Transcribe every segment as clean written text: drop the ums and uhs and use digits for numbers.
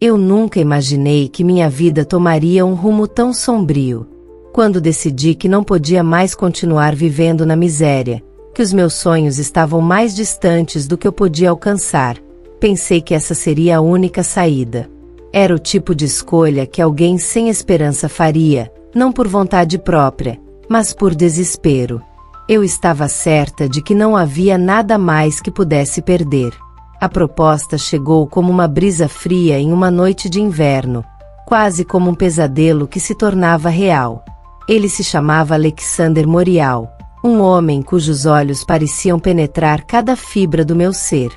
Eu nunca imaginei que minha vida tomaria um rumo tão sombrio. Quando decidi que não podia mais continuar vivendo na miséria, que os meus sonhos estavam mais distantes do que eu podia alcançar, pensei que essa seria a única saída. Era o tipo de escolha que alguém sem esperança faria, não por vontade própria, mas por desespero. Eu estava certa de que não havia nada mais que pudesse perder. A proposta chegou como uma brisa fria em uma noite de inverno, quase como um pesadelo que se tornava real. Ele se chamava Alexander Morial, um homem cujos olhos pareciam penetrar cada fibra do meu ser.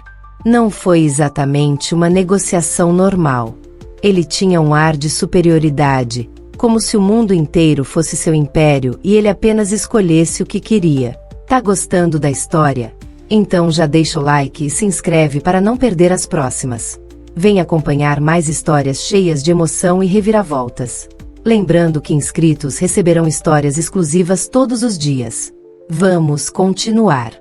Não foi exatamente uma negociação normal. Ele tinha um ar de superioridade, como se o mundo inteiro fosse seu império e ele apenas escolhesse o que queria. Tá gostando da história? Então já deixa o like e se inscreve para não perder as próximas. Vem acompanhar mais histórias cheias de emoção e reviravoltas. Lembrando que inscritos receberão histórias exclusivas todos os dias. Vamos continuar.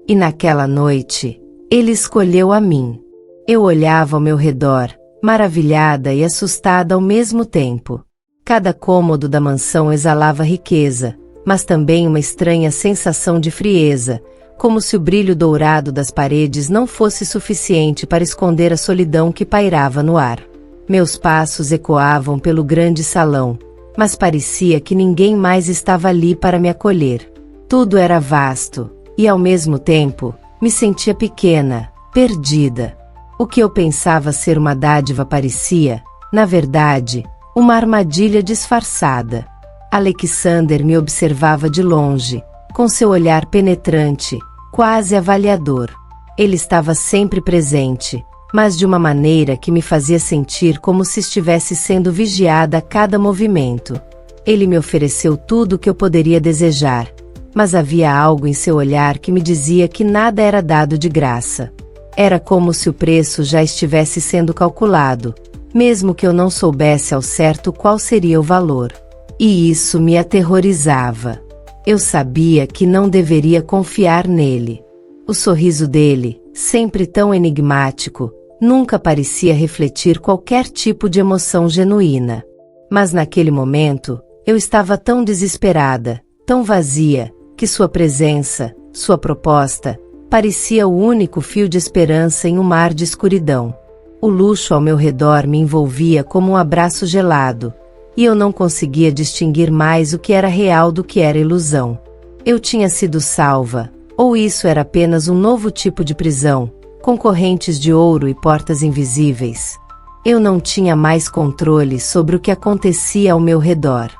E naquela noite, ele escolheu a mim. Eu olhava ao meu redor, maravilhada e assustada ao mesmo tempo. Cada cômodo da mansão exalava riqueza, mas também uma estranha sensação de frieza, como se o brilho dourado das paredes não fosse suficiente para esconder a solidão que pairava no ar. Meus passos ecoavam pelo grande salão, mas parecia que ninguém mais estava ali para me acolher. Tudo era vasto, e ao mesmo tempo, me sentia pequena, perdida. O que eu pensava ser uma dádiva parecia, na verdade, uma armadilha disfarçada. Alexander me observava de longe, com seu olhar penetrante, quase avaliador. Ele estava sempre presente, mas de uma maneira que me fazia sentir como se estivesse sendo vigiada a cada movimento. Ele me ofereceu tudo o que eu poderia desejar, mas havia algo em seu olhar que me dizia que nada era dado de graça. Era como se o preço já estivesse sendo calculado, mesmo que eu não soubesse ao certo qual seria o valor. E isso me aterrorizava. Eu sabia que não deveria confiar nele. O sorriso dele, sempre tão enigmático, nunca parecia refletir qualquer tipo de emoção genuína. Mas naquele momento, eu estava tão desesperada, tão vazia, que sua presença, sua proposta, parecia o único fio de esperança em um mar de escuridão. O luxo ao meu redor me envolvia como um abraço gelado, e eu não conseguia distinguir mais o que era real do que era ilusão. Eu tinha sido salva, ou isso era apenas um novo tipo de prisão, com correntes de ouro e portas invisíveis. Eu não tinha mais controle sobre o que acontecia ao meu redor.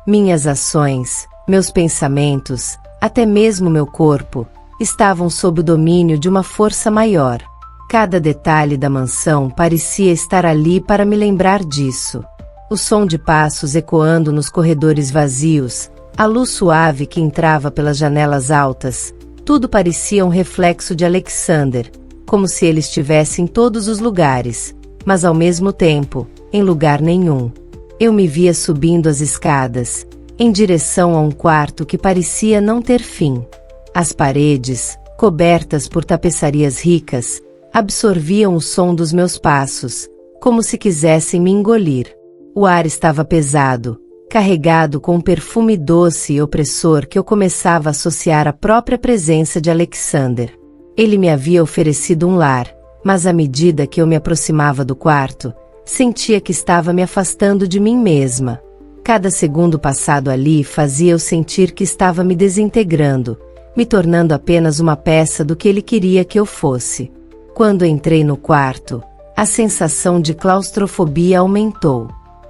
Minhas ações, meus pensamentos, até mesmo meu corpo, estavam sob o domínio de uma força maior. Cada detalhe da mansão parecia estar ali para me lembrar disso. O som de passos ecoando nos corredores vazios, a luz suave que entrava pelas janelas altas, tudo parecia um reflexo de Alexander, como se ele estivesse em todos os lugares, mas ao mesmo tempo, em lugar nenhum. Eu me via subindo as escadas, em direção a um quarto que parecia não ter fim. As paredes, cobertas por tapeçarias ricas, absorviam o som dos meus passos, como se quisessem me engolir. O ar estava pesado, carregado com um perfume doce e opressor que eu começava a associar à própria presença de Alexander. Ele me havia oferecido um lar, mas à medida que eu me aproximava do quarto, sentia que estava me afastando de mim mesma. Cada segundo passado ali fazia eu sentir que estava me desintegrando, me tornando apenas uma peça do que ele queria que eu fosse. Quando entrei no quarto, a sensação de claustrofobia aumentou.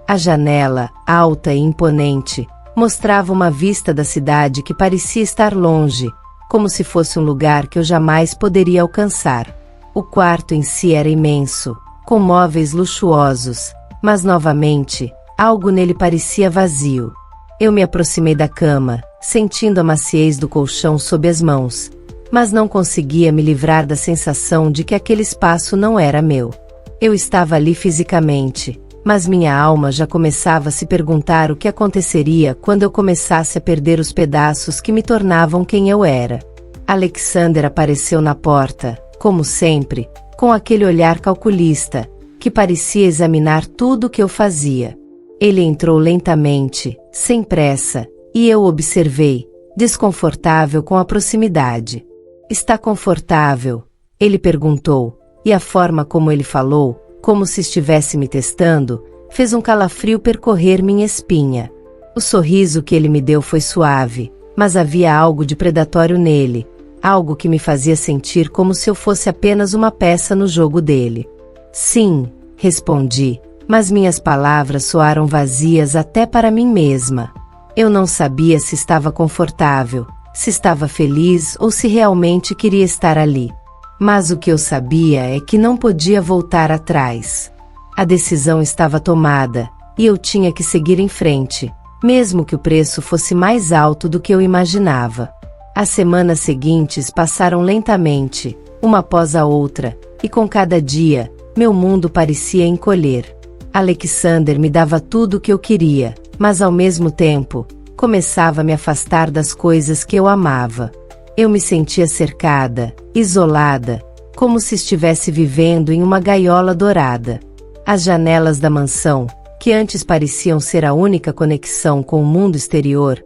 A janela, alta e imponente, mostrava uma vista da cidade que parecia estar longe, como se fosse um lugar que eu jamais poderia alcançar. O quarto em si era imenso, com móveis luxuosos, mas novamente, algo nele parecia vazio. Eu me aproximei da cama, sentindo a maciez do colchão sob as mãos, mas não conseguia me livrar da sensação de que aquele espaço não era meu. Eu estava ali fisicamente, mas minha alma já começava a se perguntar o que aconteceria quando eu começasse a perder os pedaços que me tornavam quem eu era. Alexander apareceu na porta, como sempre, com aquele olhar calculista, que parecia examinar tudo o que eu fazia. Ele entrou lentamente, sem pressa, e eu observei, desconfortável com a proximidade. "Está confortável?" ele perguntou, e a forma como ele falou, como se estivesse me testando, fez um calafrio percorrer minha espinha. O sorriso que ele me deu foi suave, mas havia algo de predatório nele, algo que me fazia sentir como se eu fosse apenas uma peça no jogo dele. "Sim", respondi, mas minhas palavras soaram vazias até para mim mesma. Eu não sabia se estava confortável, se estava feliz ou se realmente queria estar ali. Mas o que eu sabia é que não podia voltar atrás. A decisão estava tomada, e eu tinha que seguir em frente, mesmo que o preço fosse mais alto do que eu imaginava. As semanas seguintes passaram lentamente, uma após a outra, e com cada dia, meu mundo parecia encolher. Alexander me dava tudo o que eu queria, mas ao mesmo tempo, começava a me afastar das coisas que eu amava. Eu me sentia cercada, isolada, como se estivesse vivendo em uma gaiola dourada. As janelas da mansão, que antes pareciam ser a única conexão com o mundo exterior,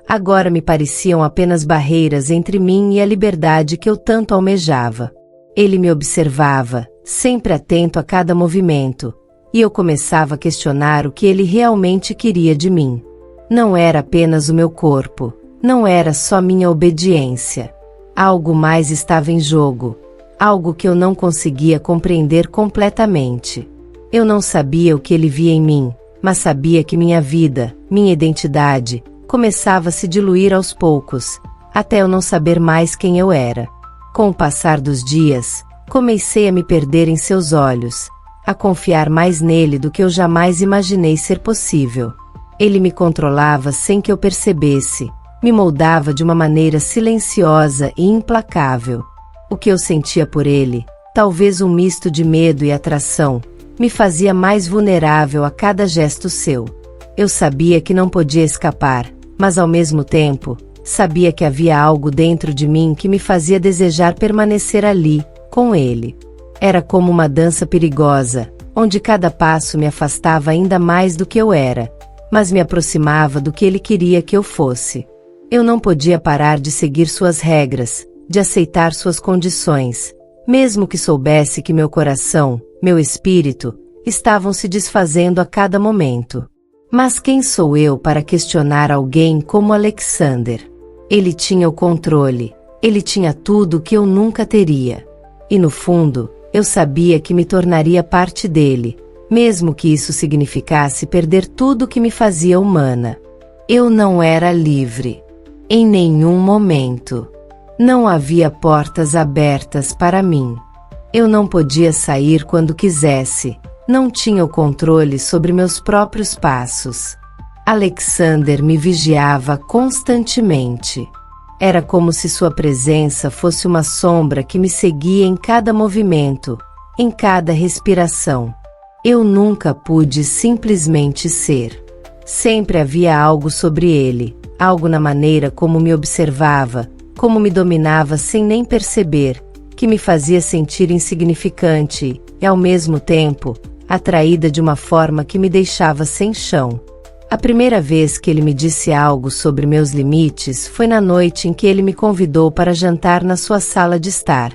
agora me pareciam apenas barreiras entre mim e a liberdade que eu tanto almejava. Ele me observava, sempre atento a cada movimento, e eu começava a questionar o que ele realmente queria de mim. Não era apenas o meu corpo, não era só minha obediência. Algo mais estava em jogo, algo que eu não conseguia compreender completamente. Eu não sabia o que ele via em mim, mas sabia que minha vida, minha identidade, começava a se diluir aos poucos, até eu não saber mais quem eu era. Com o passar dos dias, comecei a me perder em seus olhos, a confiar mais nele do que eu jamais imaginei ser possível. Ele me controlava sem que eu percebesse, me moldava de uma maneira silenciosa e implacável. O que eu sentia por ele, talvez um misto de medo e atração, me fazia mais vulnerável a cada gesto seu. Eu sabia que não podia escapar, mas ao mesmo tempo, sabia que havia algo dentro de mim que me fazia desejar permanecer ali, com ele. Era como uma dança perigosa, onde cada passo me afastava ainda mais do que eu era, mas me aproximava do que ele queria que eu fosse. Eu não podia parar de seguir suas regras, de aceitar suas condições, mesmo que soubesse que meu coração, meu espírito, estavam se desfazendo a cada momento. Mas quem sou eu para questionar alguém como Alexander? Ele tinha o controle, ele tinha tudo o que eu nunca teria. E no fundo, eu sabia que me tornaria parte dele, mesmo que isso significasse perder tudo que me fazia humana. Eu não era livre. Em nenhum momento. Não havia portas abertas para mim. Eu não podia sair quando quisesse, não tinha o controle sobre meus próprios passos. Alexander me vigiava constantemente. Era como se sua presença fosse uma sombra que me seguia em cada movimento, em cada respiração. Eu nunca pude simplesmente ser. Sempre havia algo sobre ele, algo na maneira como me observava, como me dominava sem nem perceber, que me fazia sentir insignificante e, ao mesmo tempo, atraída de uma forma que me deixava sem chão. A primeira vez que ele me disse algo sobre meus limites foi na noite em que ele me convidou para jantar na sua sala de estar,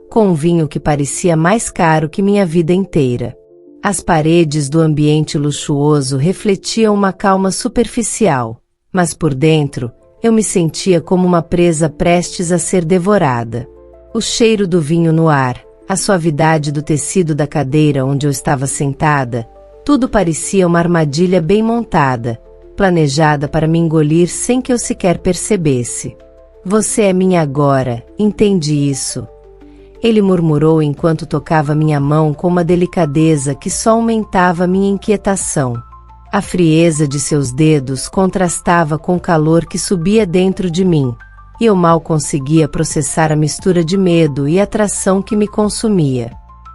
com um vinho que parecia mais caro que minha vida inteira. As paredes do ambiente luxuoso refletiam uma calma superficial, mas por dentro, eu me sentia como uma presa prestes a ser devorada. O cheiro do vinho no ar, a suavidade do tecido da cadeira onde eu estava sentada, tudo parecia uma armadilha bem montada, planejada para me engolir sem que eu sequer percebesse. "Você é minha agora, entende isso?" Ele murmurou enquanto tocava minha mão com uma delicadeza que só aumentava minha inquietação. A frieza de seus dedos contrastava com o calor que subia dentro de mim, e eu mal conseguia processar a mistura de medo e atração que me consumia.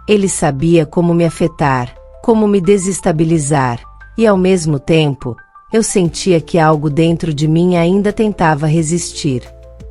Ele sabia como me afetar, como me desestabilizar, e ao mesmo tempo, eu sentia que algo dentro de mim ainda tentava resistir.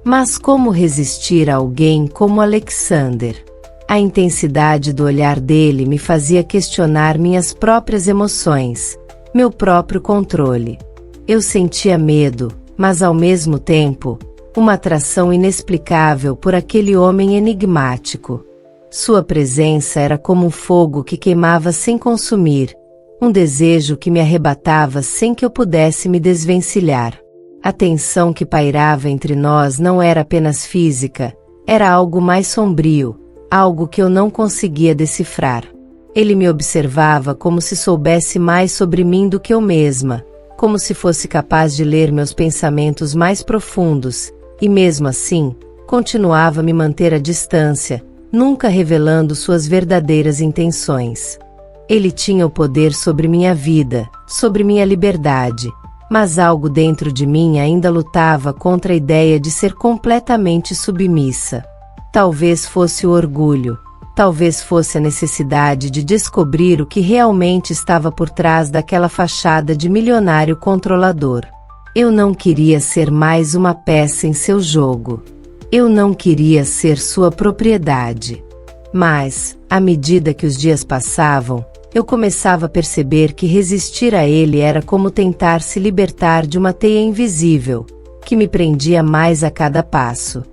Mas como resistir a alguém como Alexander? A intensidade do olhar dele me fazia questionar minhas próprias emoções, meu próprio controle. Eu sentia medo, mas ao mesmo tempo, uma atração inexplicável por aquele homem enigmático. Sua presença era como um fogo que queimava sem consumir, um desejo que me arrebatava sem que eu pudesse me desvencilhar. A tensão que pairava entre nós não era apenas física, era algo mais sombrio, algo que eu não conseguia decifrar. Ele me observava como se soubesse mais sobre mim do que eu mesma, como se fosse capaz de ler meus pensamentos mais profundos, e mesmo assim, continuava a me manter à distância, nunca revelando suas verdadeiras intenções. Ele tinha o poder sobre minha vida, sobre minha liberdade, mas algo dentro de mim ainda lutava contra a ideia de ser completamente submissa. Talvez fosse o orgulho, talvez fosse a necessidade de descobrir o que realmente estava por trás daquela fachada de milionário controlador. Eu não queria ser mais uma peça em seu jogo. Eu não queria ser sua propriedade. Mas, à medida que os dias passavam, eu começava a perceber que resistir a ele era como tentar se libertar de uma teia invisível, que me prendia mais a cada passo.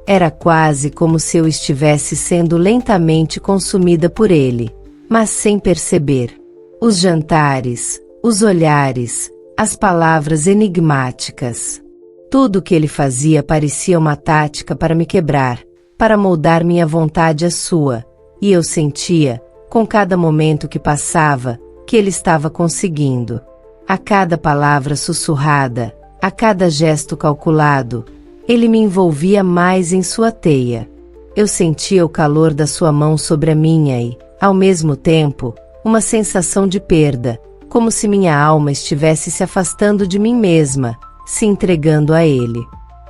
Era quase como se eu estivesse sendo lentamente consumida por ele, mas sem perceber. Os jantares, os olhares, as palavras enigmáticas. Tudo o que ele fazia parecia uma tática para me quebrar, para moldar minha vontade à sua, e eu sentia, com cada momento que passava, que ele estava conseguindo. A cada palavra sussurrada, a cada gesto calculado, ele me envolvia mais em sua teia. Eu sentia o calor da sua mão sobre a minha e, ao mesmo tempo, uma sensação de perda, como se minha alma estivesse se afastando de mim mesma, se entregando a ele.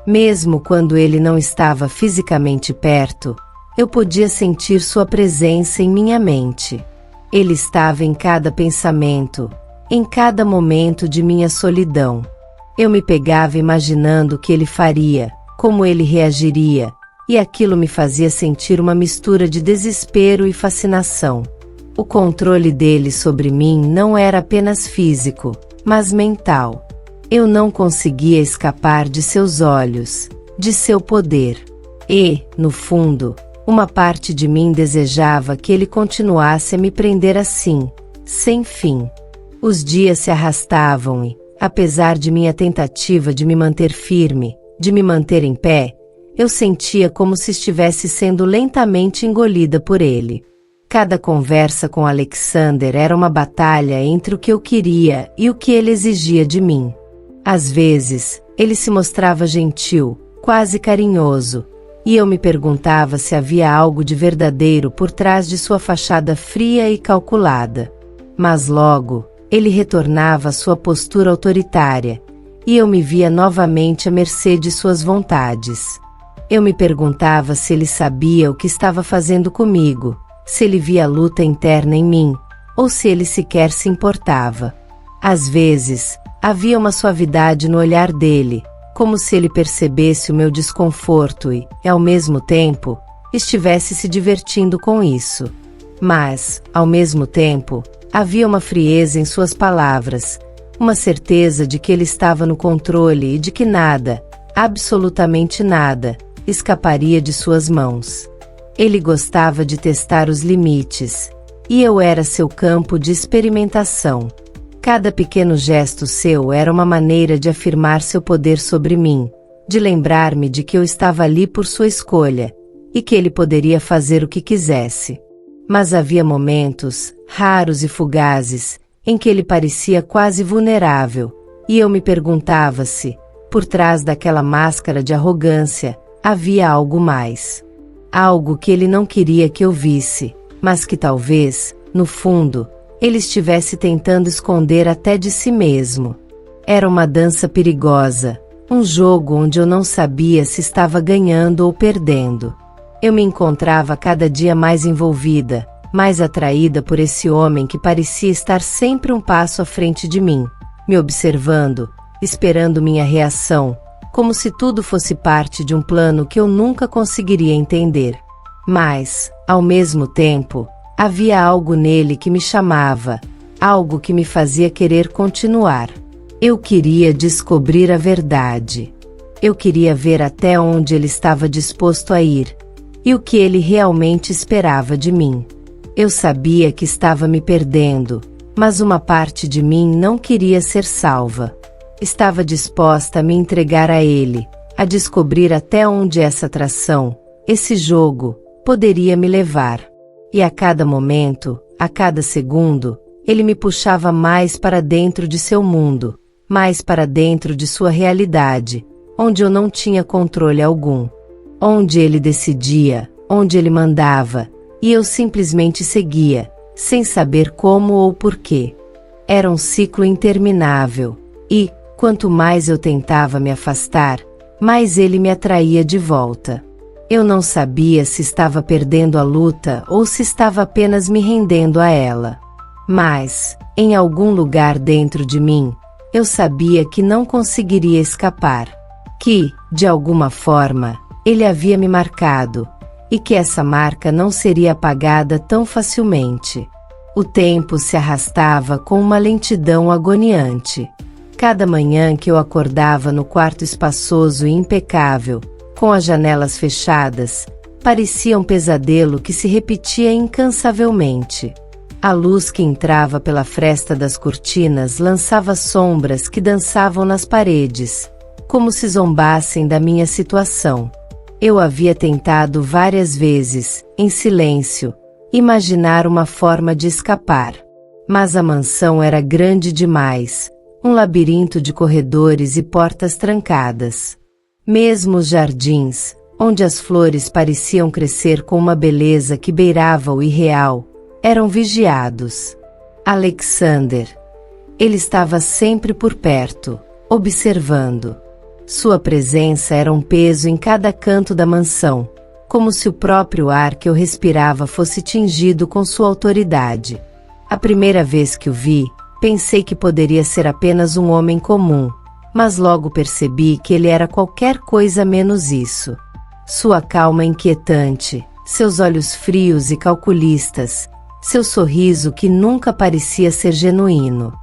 Mesmo quando ele não estava fisicamente perto, eu podia sentir sua presença em minha mente. Ele estava em cada pensamento, em cada momento de minha solidão. Eu me pegava imaginando o que ele faria, como ele reagiria, e aquilo me fazia sentir uma mistura de desespero e fascinação. O controle dele sobre mim não era apenas físico, mas mental. Eu não conseguia escapar de seus olhos, de seu poder. E, no fundo, uma parte de mim desejava que ele continuasse a me prender assim, sem fim. Os dias se arrastavam e, apesar de minha tentativa de me manter firme, de me manter em pé, eu sentia como se estivesse sendo lentamente engolida por ele. Cada conversa com Alexander era uma batalha entre o que eu queria e o que ele exigia de mim. Às vezes, ele se mostrava gentil, quase carinhoso, e eu me perguntava se havia algo de verdadeiro por trás de sua fachada fria e calculada. Mas logo, ele retornava à sua postura autoritária, e eu me via novamente à mercê de suas vontades. Eu me perguntava se ele sabia o que estava fazendo comigo, se ele via a luta interna em mim, ou se ele sequer se importava. Às vezes, havia uma suavidade no olhar dele, como se ele percebesse o meu desconforto e, ao mesmo tempo, estivesse se divertindo com isso. Mas, ao mesmo tempo, havia uma frieza em suas palavras, uma certeza de que ele estava no controle e de que nada, absolutamente nada, escaparia de suas mãos. Ele gostava de testar os limites, e eu era seu campo de experimentação. Cada pequeno gesto seu era uma maneira de afirmar seu poder sobre mim, de lembrar-me de que eu estava ali por sua escolha, e que ele poderia fazer o que quisesse. Mas havia momentos, raros e fugazes, em que ele parecia quase vulnerável, e eu me perguntava se, por trás daquela máscara de arrogância, havia algo mais. Algo que ele não queria que eu visse, mas que talvez, no fundo, ele estivesse tentando esconder até de si mesmo. Era uma dança perigosa, um jogo onde eu não sabia se estava ganhando ou perdendo. Eu me encontrava cada dia mais envolvida, mais atraída por esse homem que parecia estar sempre um passo à frente de mim, me observando, esperando minha reação, como se tudo fosse parte de um plano que eu nunca conseguiria entender. Mas, ao mesmo tempo, havia algo nele que me chamava, algo que me fazia querer continuar. Eu queria descobrir a verdade. Eu queria ver até onde ele estava disposto a ir, e o que ele realmente esperava de mim. Eu sabia que estava me perdendo, mas uma parte de mim não queria ser salva. Estava disposta a me entregar a ele, a descobrir até onde essa atração, esse jogo, poderia me levar. E a cada momento, a cada segundo, ele me puxava mais para dentro de seu mundo, mais para dentro de sua realidade, onde eu não tinha controle algum. Onde ele decidia, onde ele mandava, e eu simplesmente seguia, sem saber como ou porquê. Era um ciclo interminável, e, quanto mais eu tentava me afastar, mais ele me atraía de volta. Eu não sabia se estava perdendo a luta ou se estava apenas me rendendo a ela. Mas, em algum lugar dentro de mim, eu sabia que não conseguiria escapar. Que, de alguma forma, ele havia me marcado, e que essa marca não seria apagada tão facilmente. O tempo se arrastava com uma lentidão agoniante. Cada manhã que eu acordava no quarto espaçoso e impecável, com as janelas fechadas, parecia um pesadelo que se repetia incansavelmente. A luz que entrava pela fresta das cortinas lançava sombras que dançavam nas paredes, como se zombassem da minha situação. Eu havia tentado várias vezes, em silêncio, imaginar uma forma de escapar. Mas a mansão era grande demais, um labirinto de corredores e portas trancadas. Mesmo os jardins, onde as flores pareciam crescer com uma beleza que beirava o irreal, eram vigiados. Alexander. Ele estava sempre por perto, observando. Sua presença era um peso em cada canto da mansão, como se o próprio ar que eu respirava fosse tingido com sua autoridade. A primeira vez que o vi, pensei que poderia ser apenas um homem comum, mas logo percebi que ele era qualquer coisa menos isso. Sua calma inquietante, seus olhos frios e calculistas, seu sorriso que nunca parecia ser genuíno.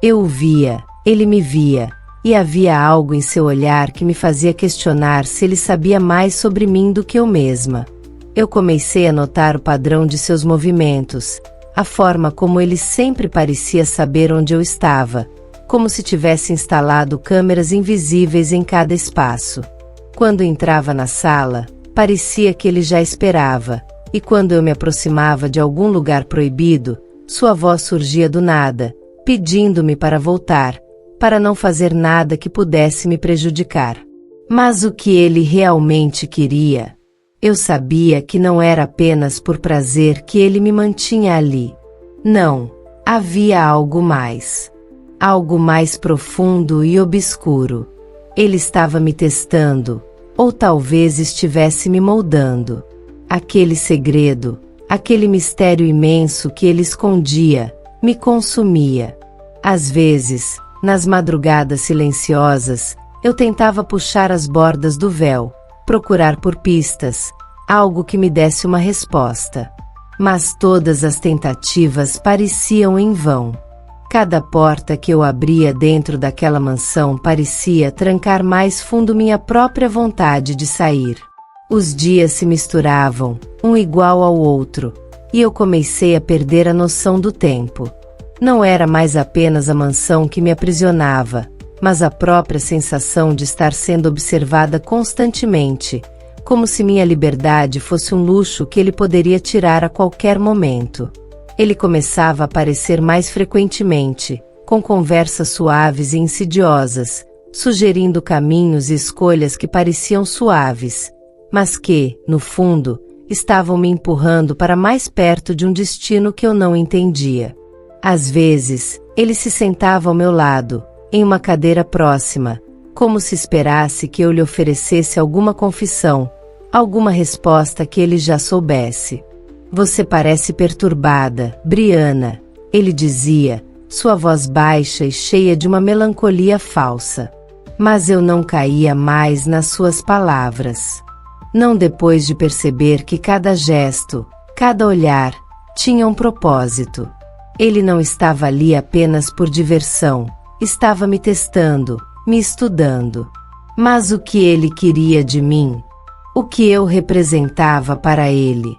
Eu o via, ele me via, e havia algo em seu olhar que me fazia questionar se ele sabia mais sobre mim do que eu mesma. Eu comecei a notar o padrão de seus movimentos, a forma como ele sempre parecia saber onde eu estava, como se tivesse instalado câmeras invisíveis em cada espaço. Quando entrava na sala, parecia que ele já esperava, e quando eu me aproximava de algum lugar proibido, sua voz surgia do nada, pedindo-me para voltar, para não fazer nada que pudesse me prejudicar. Mas o que ele realmente queria? Eu sabia que não era apenas por prazer que ele me mantinha ali. Não, havia algo mais. Algo mais profundo e obscuro. Ele estava me testando, ou talvez estivesse me moldando. Aquele segredo, aquele mistério imenso que ele escondia, me consumia. Às vezes, nas madrugadas silenciosas, eu tentava puxar as bordas do véu, procurar por pistas, algo que me desse uma resposta. Mas todas as tentativas pareciam em vão. Cada porta que eu abria dentro daquela mansão parecia trancar mais fundo minha própria vontade de sair. Os dias se misturavam, um igual ao outro, e eu comecei a perder a noção do tempo. Não era mais apenas a mansão que me aprisionava, mas a própria sensação de estar sendo observada constantemente, como se minha liberdade fosse um luxo que ele poderia tirar a qualquer momento. Ele começava a aparecer mais frequentemente, com conversas suaves e insidiosas, sugerindo caminhos e escolhas que pareciam suaves, mas que, no fundo, estavam me empurrando para mais perto de um destino que eu não entendia. Às vezes, ele se sentava ao meu lado, em uma cadeira próxima, como se esperasse que eu lhe oferecesse alguma confissão, alguma resposta que ele já soubesse. Você parece perturbada, Brianna, ele dizia, sua voz baixa e cheia de uma melancolia falsa. Mas eu não caía mais nas suas palavras. Não depois de perceber que cada gesto, cada olhar, tinha um propósito. Ele não estava ali apenas por diversão, estava me testando, me estudando. Mas o que ele queria de mim? O que eu representava para ele?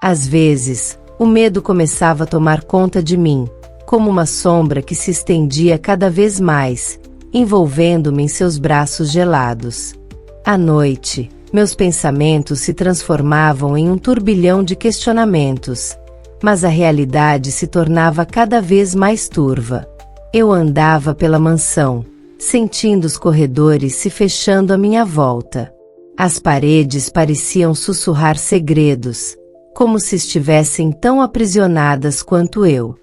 Às vezes, o medo começava a tomar conta de mim, como uma sombra que se estendia cada vez mais, envolvendo-me em seus braços gelados. À noite, meus pensamentos se transformavam em um turbilhão de questionamentos, mas a realidade se tornava cada vez mais turva. Eu andava pela mansão, sentindo os corredores se fechando à minha volta. As paredes pareciam sussurrar segredos, como se estivessem tão aprisionadas quanto eu.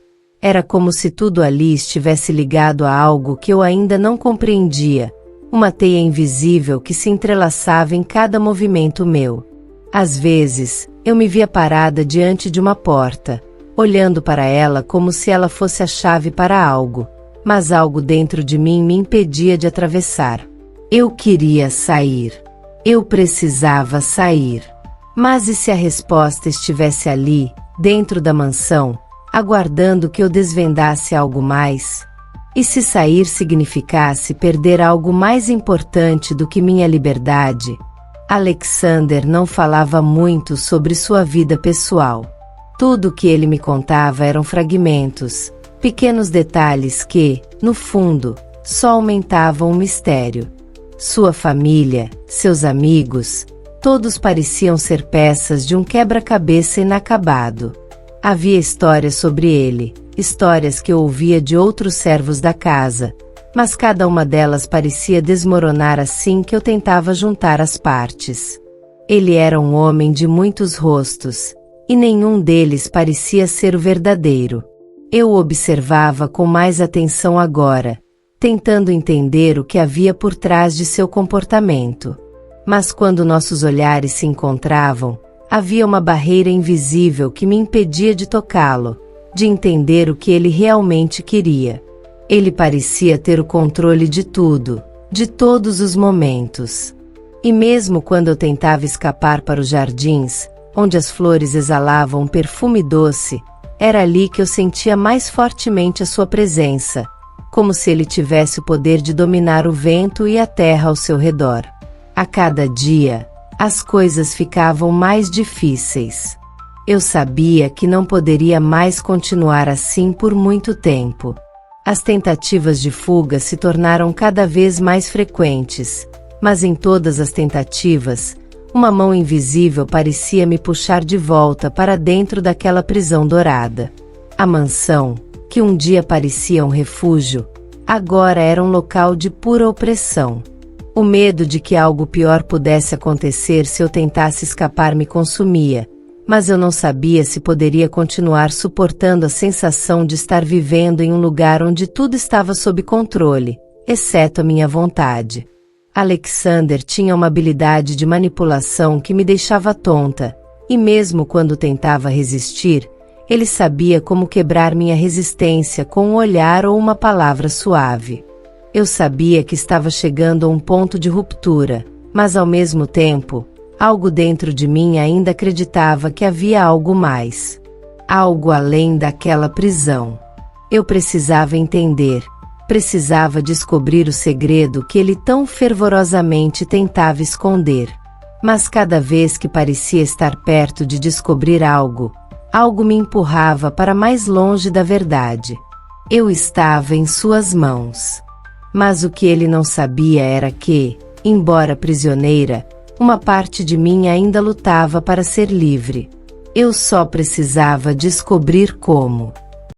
Era como se tudo ali estivesse ligado a algo que eu ainda não compreendia, uma teia invisível que se entrelaçava em cada movimento meu. Às vezes, eu me via parada diante de uma porta, olhando para ela como se ela fosse a chave para algo, mas algo dentro de mim me impedia de atravessar. Eu queria sair. Eu precisava sair. Mas e se a resposta estivesse ali, dentro da mansão, aguardando que eu desvendasse algo mais? E se sair significasse perder algo mais importante do que minha liberdade? Alexander não falava muito sobre sua vida pessoal. Tudo o que ele me contava eram fragmentos, pequenos detalhes que, no fundo, só aumentavam o mistério. Sua família, seus amigos, todos pareciam ser peças de um quebra-cabeça inacabado. Havia histórias sobre ele, histórias que eu ouvia de outros servos da casa, mas cada uma delas parecia desmoronar assim que eu tentava juntar as partes. Ele era um homem de muitos rostos, e nenhum deles parecia ser o verdadeiro. Eu o observava com mais atenção agora, tentando entender o que havia por trás de seu comportamento. Mas quando nossos olhares se encontravam, havia uma barreira invisível que me impedia de tocá-lo, de entender o que ele realmente queria. Ele parecia ter o controle de tudo, de todos os momentos. E mesmo quando eu tentava escapar para os jardins, onde as flores exalavam um perfume doce, era ali que eu sentia mais fortemente a sua presença, como se ele tivesse o poder de dominar o vento e a terra ao seu redor. A cada dia, as coisas ficavam mais difíceis. Eu sabia que não poderia mais continuar assim por muito tempo. As tentativas de fuga se tornaram cada vez mais frequentes, mas em todas as tentativas, uma mão invisível parecia me puxar de volta para dentro daquela prisão dourada. A mansão, que um dia parecia um refúgio, agora era um local de pura opressão. O medo de que algo pior pudesse acontecer se eu tentasse escapar me consumia, mas eu não sabia se poderia continuar suportando a sensação de estar vivendo em um lugar onde tudo estava sob controle, exceto a minha vontade. Alexander tinha uma habilidade de manipulação que me deixava tonta, e mesmo quando tentava resistir, ele sabia como quebrar minha resistência com um olhar ou uma palavra suave. Eu sabia que estava chegando a um ponto de ruptura, mas ao mesmo tempo, algo dentro de mim ainda acreditava que havia algo mais. Algo além daquela prisão. Eu precisava entender, precisava descobrir o segredo que ele tão fervorosamente tentava esconder. Mas cada vez que parecia estar perto de descobrir algo, algo me empurrava para mais longe da verdade. Eu estava em suas mãos. Mas o que ele não sabia era que, embora prisioneira, uma parte de mim ainda lutava para ser livre. Eu só precisava descobrir como.